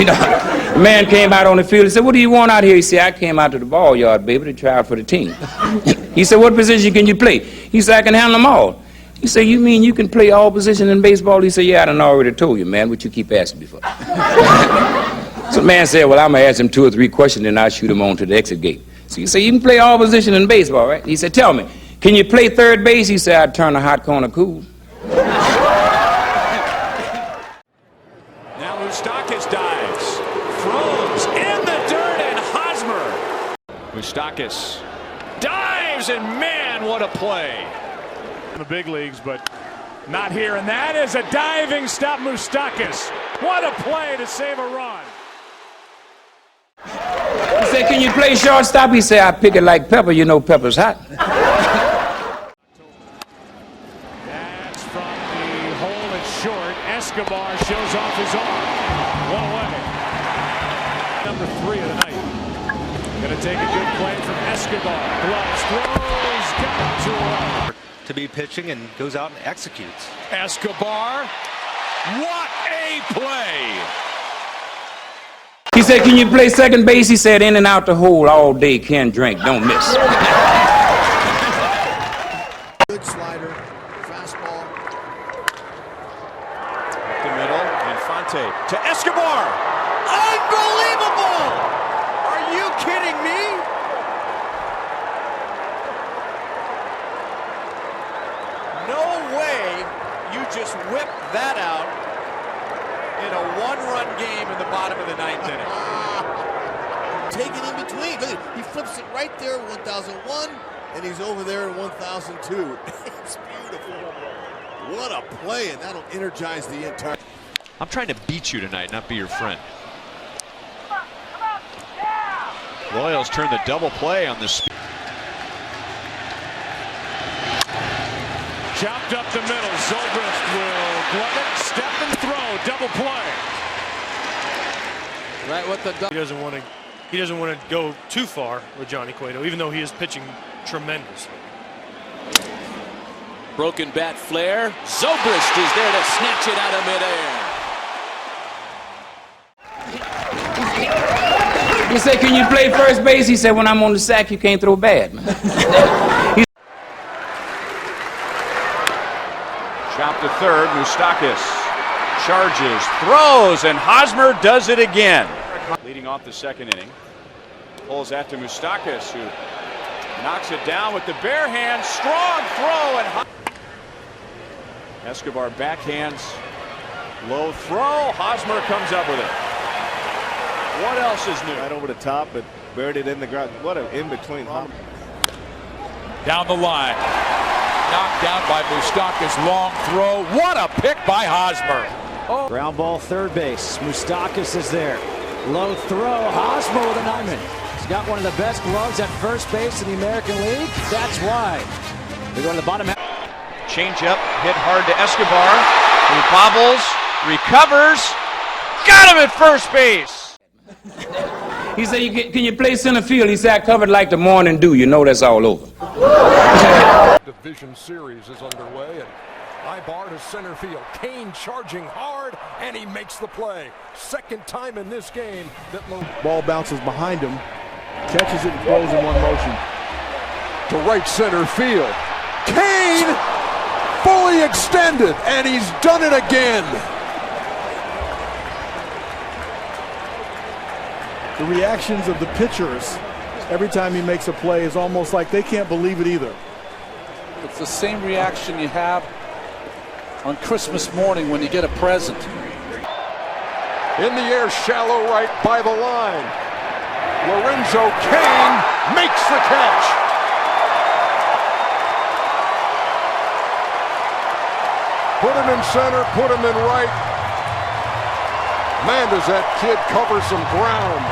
You know, the man came out on the field and said, "What do you want out here?" He said, "I came out to the ball yard, baby, to try out for the team." He said, "What position can you play?" He said, "I can handle them all." He said, "You mean you can play all positions in baseball?" He said, "Yeah, I done already told you, man. What you keep asking me for?" So the man said, "Well, I'm going to ask him 2 or 3 questions, and I'll shoot him on to the exit gate." So he said, "You can play all positions in baseball, right?" He said, "Tell me, can you play third base?" He said, "I'd turn a hot corner cool." Now Moustakas dives, throws in the dirt, and Hosmer. Moustakas dives, and man, what a play. In the big leagues, but not here, and that is a diving stop. Moustakas, what a play to save a run. He said, "Can you play shortstop?" He said, "I pick it like pepper. You know pepper's hot." That's from the hole. It's short. Escobar shows off his arm. One away. Number 3 of the night. Gonna take a good play from Escobar. Gloves, throws, got it to a to be pitching and goes out and executes. Escobar, what a play! He said, "Can you play second base?" He said, "In and out the hole all day, can't drink, don't miss." Good slider, fastball. The middle, Infante to Escobar. Unbelievable! Are you kidding me? No way you just whipped that out in a 1-run game in the bottom of the 9th inning. Take it in between. Look at, he flips it right there, 1001, and he's over there in 1002. It's beautiful. What a play, and that'll energize the entire. I'm trying to beat you tonight, not be your friend. Royals turn the double play on this. chopped up the middle. Zobrist will glove it, step and throw, double play. Right with the He doesn't want to go too far with Johnny Cueto, even though he is pitching tremendously. broken bat flare. Zobrist is there to snatch it out of midair. He said, "Can you play first base?" He said, "When I'm on the sack, you can't throw bad, man." Chop to third, Moustakas charges, throws, and Hosmer does it again. Leading off the second inning. Pulls that to Moustakas, who knocks it down with the bare hand. Strong throw, and Escobar backhands. Low throw. Hosmer comes up with it. What else is new? Right over the top, but buried it in the ground. What an in-between. Down the line. Knocked down by Moustakas. Long throw. What a pick by Hosmer. Oh. Ground ball third base. Moustakas is there. Low throw. Hosmer with a diamond. He's got one of the best gloves at first base in the American League. That's why. They're going to the bottom half. Change up, hit hard to Escobar. He bobbles, recovers, got him at first base. He said, "Can you play center field?" He said, "I covered like the morning dew. You know that's all over." Division series is underway, and Ibar to center field. Kane charging hard, and he makes the play. Second time in this game that ball bounces behind him, catches it and throws in one motion. To right center field. Kane fully extended, and he's done it again. The reactions of the pitchers every time he makes a play is almost like they can't believe it either. It's the same reaction you have on Christmas morning when you get a present. In the air, shallow right by the line. Lorenzo Kane makes the catch. Put him in center, put him in right. Man, does that kid cover some ground.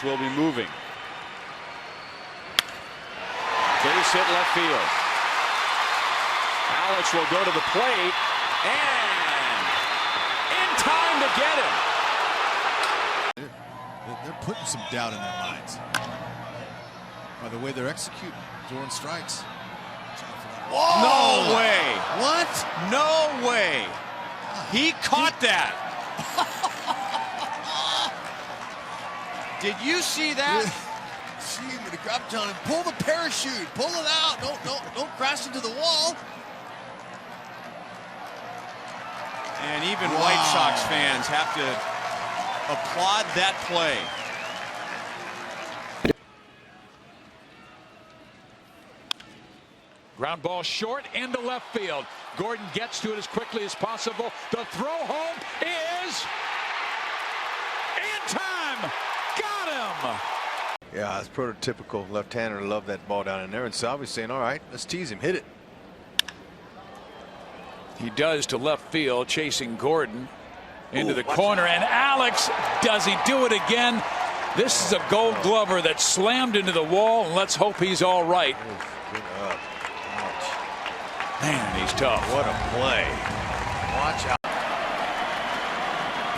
Will be moving. Base hit left field. Alex will go to the plate and in time to get him. They're putting some doubt in their minds by the way they're executing. Throwing strikes. Whoa! No way. What? No way. He caught that. Did you see that? See him in the grab, telling him, pull the parachute, pull it out, don't crash into the wall. And even White Sox fans have to applaud that play. Ground ball short into left field. Gordon gets to it as quickly as possible. The throw home is in time. Got him. Yeah, it's prototypical left-hander. Love that ball down in there. And Salvi's saying, all right, let's tease him. Hit it. He does to left field, chasing Gordon into the corner. And Alex, does he do it again? This is a Gold Glover that slammed into the wall. And let's hope he's all right. Man, he's tough. What a play. Watch out.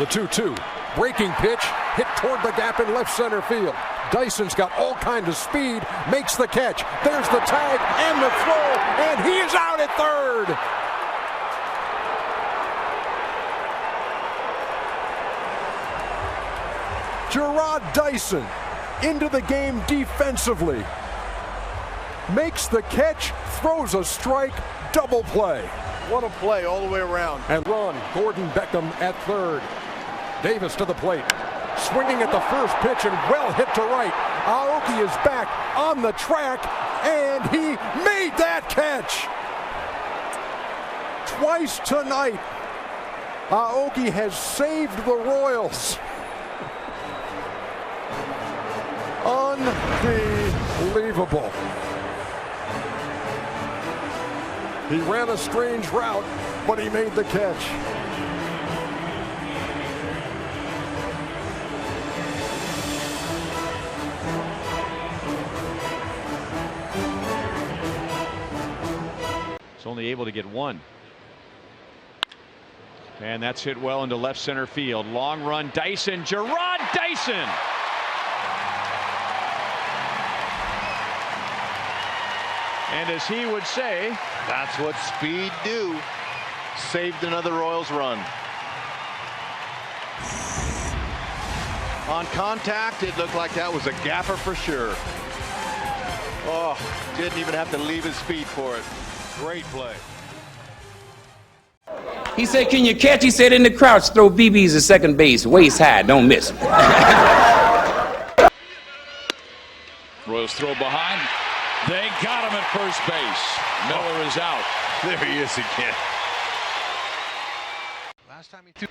The 2-2. Breaking pitch. Hit toward the gap in left center field. Dyson's got all kinds of speed. Makes the catch. There's the tag and the throw. And he is out at third. Gerard Dyson into the game defensively. Makes the catch. Throws a strike. Double play. What a play all the way around. And run. Gordon Beckham at third. Davis to the plate. Swinging at the first pitch and well hit to right. Aoki is back on the track and he made that catch. Twice tonight, Aoki has saved the Royals. Unbelievable. He ran a strange route, but he made the catch. He's only able to get one. And that's hit well into left center field. Long run, Dyson, Gerard Dyson. And as he would say, that's what speed do. Saved another Royals run. On contact, it looked like that was a gapper for sure. Oh, didn't even have to leave his feet for it. Great play. He said, can you catch? He said, in the crouch, throw BBs at second base, waist high, don't miss. Royals throw behind. They got him at first base. Miller is out. There he is again. Last time he threw.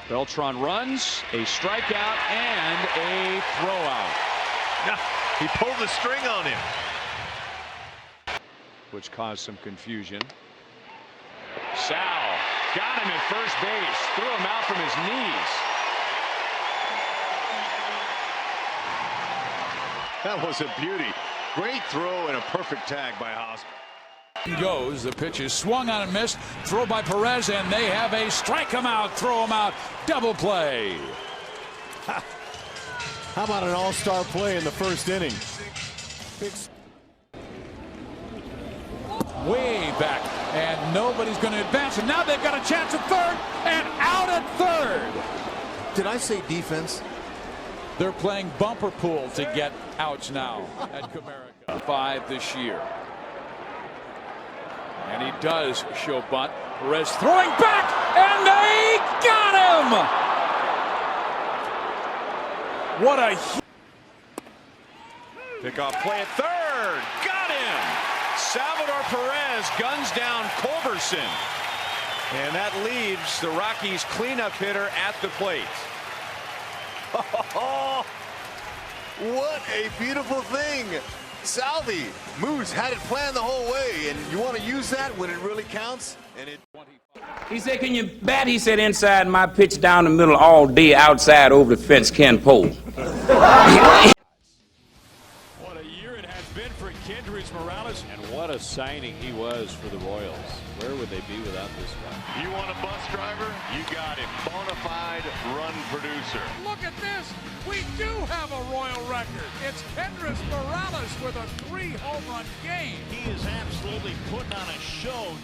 Beltran runs, a strikeout, and a throwout. He pulled the string on him. Which caused some confusion. Sal got him at first base, threw him out from his knees. That was a beauty. Great throw and a perfect tag by Hosmer. Goes, the pitch is swung on and missed. Throw by Perez, and they have a strike him out, throw him out, double play. How about an all-star play in the first inning? Way back, and nobody's going to advance, and now they've got a chance at third, and out at third. Did I say defense? They're playing bumper pool to get outs now at Comerica. 5 this year. And he does show bunt. Perez throwing back, and they got him! What a Pickoff play at third. Got him! Salvador Perez guns down Culberson. And that leaves the Rockies' cleanup hitter at the plate. Oh, what a beautiful thing. Salvi, Moose had it planned the whole way, and you want to use that when it really counts. And it. He said, can you bat? He said, inside my pitch down the middle all day, outside over the fence, Ken Pole. What a year it has been for Kendrys Morales. And what a signing he was for the Royals. Where would they be without this guy? You want a bus driver? You got him. Bonafide run producer. Look at this. We do have a Royal record. It's Kendrys Morales with a 3-home run game. He is absolutely putting on a show.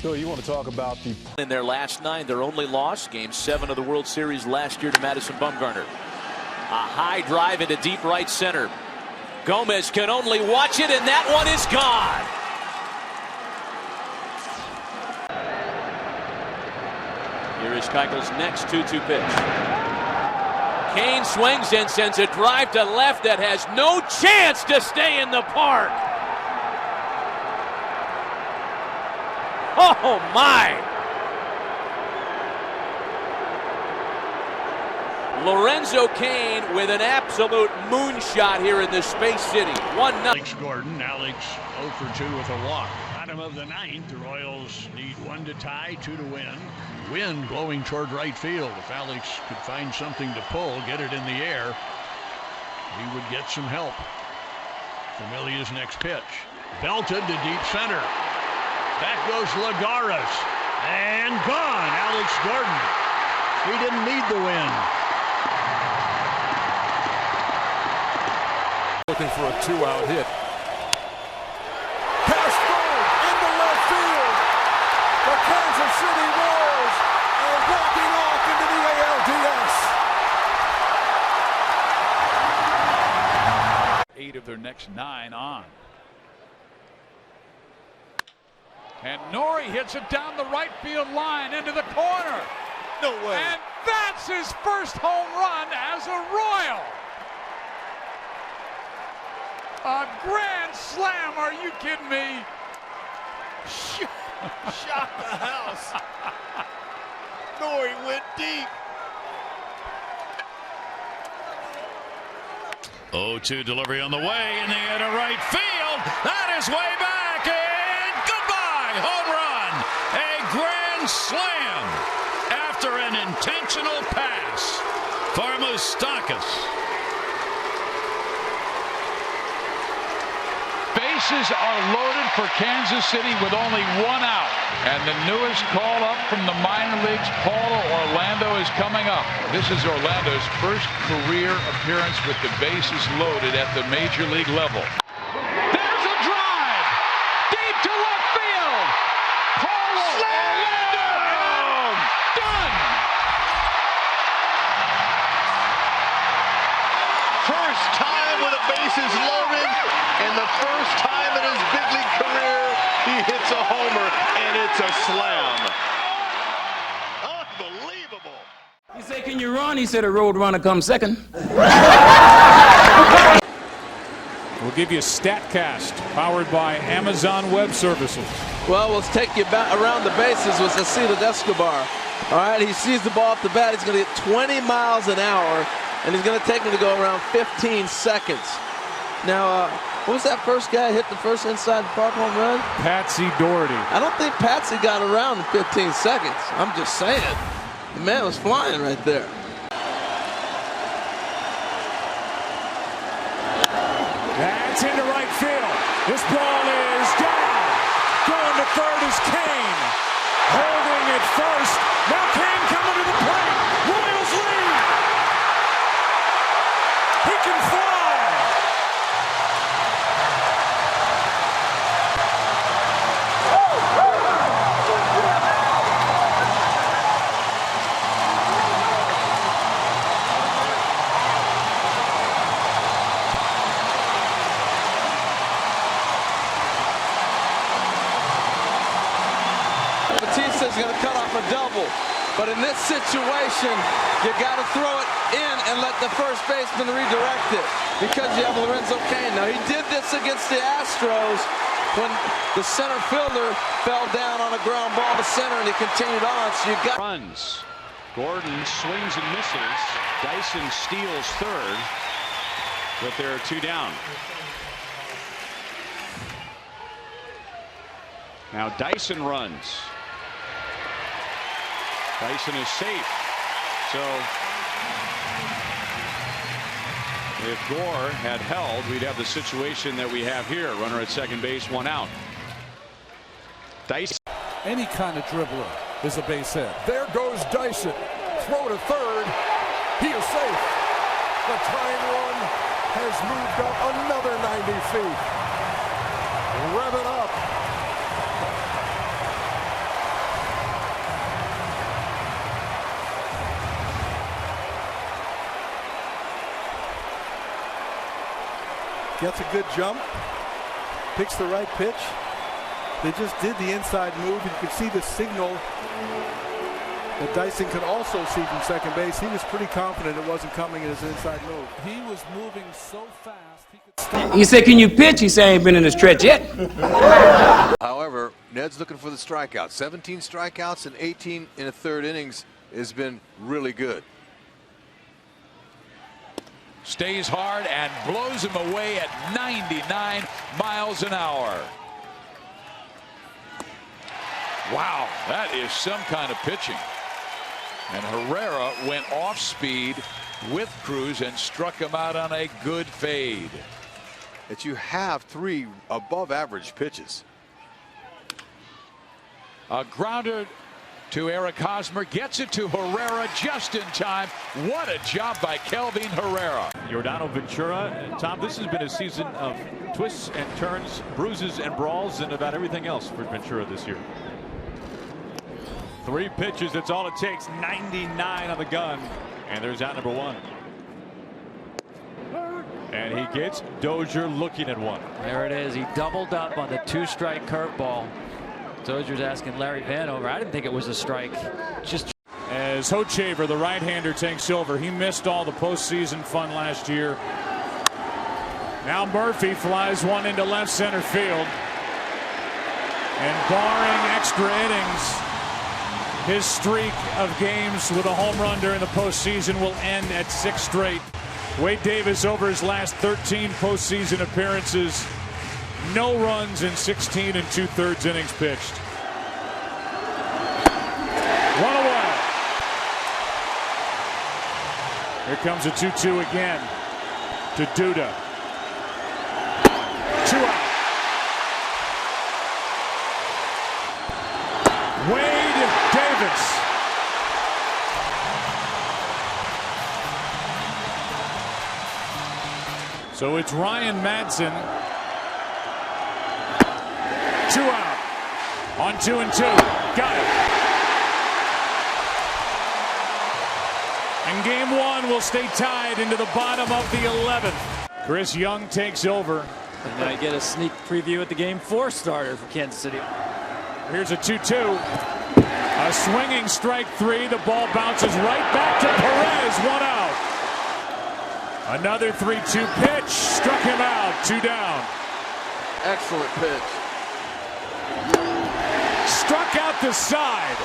Bill, you want to talk about the... In their last 9, their only loss, Game 7 of the World Series last year to Madison Bumgarner. A high drive into deep right center. Gomez can only watch it, and that one is gone. Here is Keuchel's next 2-2 pitch. Kane swings and sends a drive to left that has no chance to stay in the park. Oh, my. Lorenzo Cain with an absolute moonshot here in the Space City. 1-0. Alex Gordon. Alex 0 for 2 with a walk. Bottom of the 9th, the Royals need 1 to tie, 2 to win. Wind blowing toward right field. If Alex could find something to pull, get it in the air, he would get some help. Familia's next pitch. Belted to deep center. Back goes Lagares. And gone. Alex Gordon. He didn't need the win. Looking for a 2-out hit. Pass through into left field. The Kansas City Royals are walking off into the ALDS. 8 of their next 9 on. And Nori hits it down the right field line into the corner. No way. And that's his first home run as a Royal. A grand slam, are you kidding me? Shot the house. Nori went deep. 0-2 delivery on the way in the air to right field. That is way back, and goodbye, home run. A grand slam after an intentional pass for Moustakas. Bases are loaded for Kansas City with only 1 out. And the newest call up from the minor leagues, Paulo Orlando, is coming up. This is Orlando's first career appearance with the bases loaded at the major league level. There's a drive! Deep to left field! Paulo Orlando! Done! First time with the bases loaded, and the first time in his big league career he hits a homer, and it's a slam. Unbelievable. He said, can you run? He said, a road runner comes second. We'll give you StatCast, powered by Amazon Web Services. Well, we'll take you around the bases with Cecilio Escobar. All right, he sees the ball off the bat. He's going to get 20 miles an hour, and he's going to take him to go around 15 seconds. Now, what was that first guy hit the first inside the park home run? Patsy Doherty. I don't think Patsy got around in 15 seconds. I'm just saying. The man was flying right there. That's into right field. This ball is down. Going to third is Kane. Holding at first. Now Kane coming to the plate. Royals lead. He can fly. Batista's going to cut off a double. But in this situation, you got to throw it in and let the first baseman redirect it because you have Lorenzo Cain. Now, he did this against the Astros when the center fielder fell down on a ground ball to center and he continued on. So you got runs. Gordon swings and misses. Dyson steals third, but there are 2 down. Now Dyson runs. Dyson is safe. So if Gore had held, we'd have the situation that we have here. Runner at second base, 1 out. Dyson. Any kind of dribbler is a base hit. There goes Dyson. Throw to third. He is safe. The tying run has moved up another 90 feet. Rev it up. gets a good jump, picks the right pitch. They just did the inside move. You could see the signal that Dyson could also see from second base. He was pretty confident it wasn't coming in his inside move. He was moving so fast he could stop. He said, can you pitch? He said, I ain't been in the stretch yet. However, Ned's looking for the strikeout. 17 strikeouts and 18 in the third innings has been really good. Stays hard and blows him away at 99 miles an hour. Wow, that is some kind of pitching. And Herrera went off speed with Cruz and struck him out on a good fade. That you have 3 above average pitches. A grounder to Eric Hosmer, gets it to Herrera just in time. What a job by Kelvin Herrera. Yordano Ventura. Tom, this has been a season of twists and turns, bruises and brawls, and about everything else for Ventura this year. 3 pitches, that's all it takes. 99 on the gun. And there's out number 1. And he gets Dozier looking at one. There it is. He doubled up on the 2-strike curveball. Dozier's asking Larry Vanover. I didn't think it was a strike. Just as Hochevar, the right-hander, takes over. He missed all the postseason fun last year. Now Murphy flies one into left center field. And barring extra innings, his streak of games with a home run during the postseason will end at 6 straight. Wade Davis, over his last 13 postseason appearances, no runs in 16 2/3 innings pitched. 1 away. Here comes a 2-2 again to Duda. 2 out. Wade Davis. So it's Ryan Madsen. 2 out. On 2 and 2. Got it. And game 1 will stay tied into the bottom of the 11th. Chris Young takes over. And then I get a sneak preview at the game 4 starter for Kansas City. Here's a 2-2. A swinging strike 3. The ball bounces right back to Perez. 1 out. Another 3-2 pitch. Struck him out. 2 down. Excellent pitch. Struck out the side.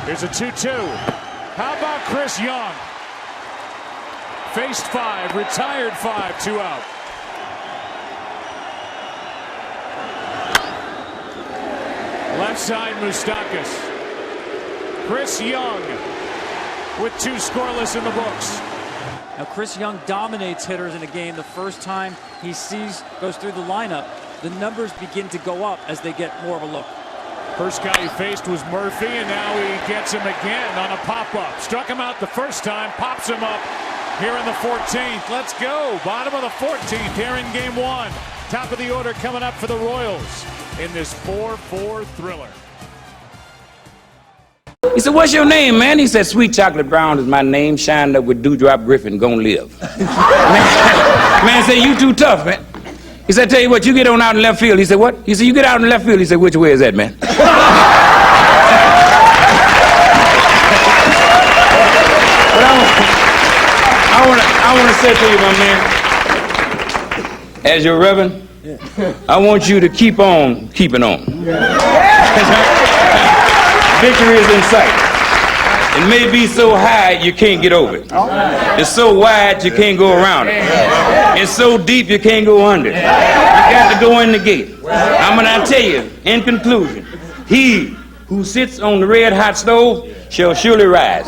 Here's a 2-2. How about Chris Young? Faced 5, retired 5, 2 out. Left side, Moustakas. Chris Young with 2 scoreless in the books. Now Chris Young dominates hitters in a game. The first time he goes through the lineup, the numbers begin to go up as they get more of a look. First guy he faced was Murphy, and now he gets him again on a pop-up. Struck him out the first time, pops him up here in the 14th. Let's go. Bottom of the 14th here in game 1. Top of the order coming up for the Royals in this 4-4 thriller. He said, what's your name, man? He said, Sweet Chocolate Brown is my name. Shined up with Dewdrop Griffin, gonna live. Man said, you too tough, man. He said, tell you what, you get on out in left field. He said, what? He said, you get out in left field. He said, which way is that, man? But I want to say to you, my man, as your reverend, I want you to keep on keeping on. Victory is in sight. It may be so high you can't get over it. It's so wide you can't go around it. It's so deep you can't go under it. You got to go in the gate. I'm going to tell you, in conclusion, he who sits on the red hot stove shall surely rise.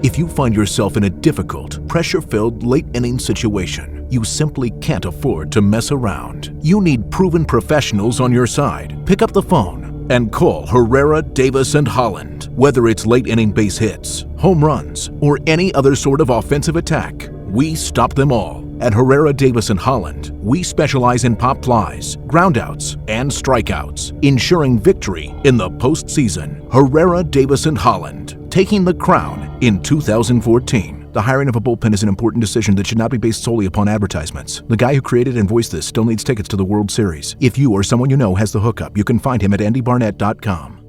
If you find yourself in a difficult, pressure-filled, late-inning situation, you simply can't afford to mess around. You need proven professionals on your side. Pick up the phone and call Herrera, Davis, and Holland. Whether it's late-inning base hits, home runs, or any other sort of offensive attack, we stop them all. At Herrera Davis & Holland, we specialize in pop flies, groundouts, and strikeouts, ensuring victory in the postseason. Herrera Davis & Holland, taking the crown in 2014. The hiring of a bullpen is an important decision that should not be based solely upon advertisements. The guy who created and voiced this still needs tickets to the World Series. If you or someone you know has the hookup, you can find him at andybarnett.com.